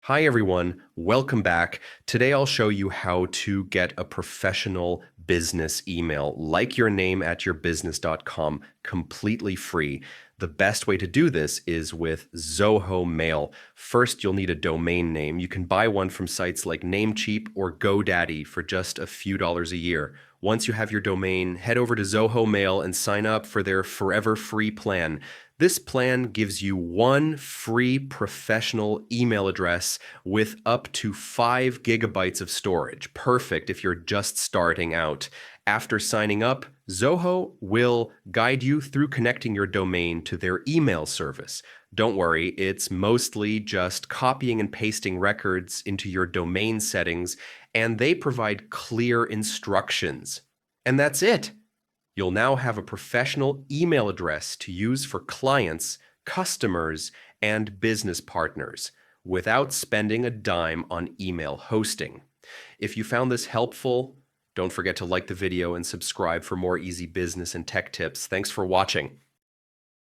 Hi everyone, welcome back. Today I'll show you how to get a professional business email like your name at yourbusiness.com completely free. The best way to do this is with Zoho Mail. First, you'll need a domain name. You can buy one from sites like Namecheap or GoDaddy for just a few dollars a year. Once you have your domain, head over to Zoho Mail and sign up for their forever free plan. This plan gives you one free professional email address with up to 5 gigabytes of storage. Perfect if you're just starting out. After signing up, Zoho will guide you through connecting your domain to their email service. Don't worry, it's mostly just copying and pasting records into your domain settings, and they provide clear instructions. And that's it. You'll now have a professional email address to use for clients, customers, and business partners without spending a dime on email hosting. If you found this helpful, don't forget to like the video and subscribe for more easy business and tech tips. Thanks for watching.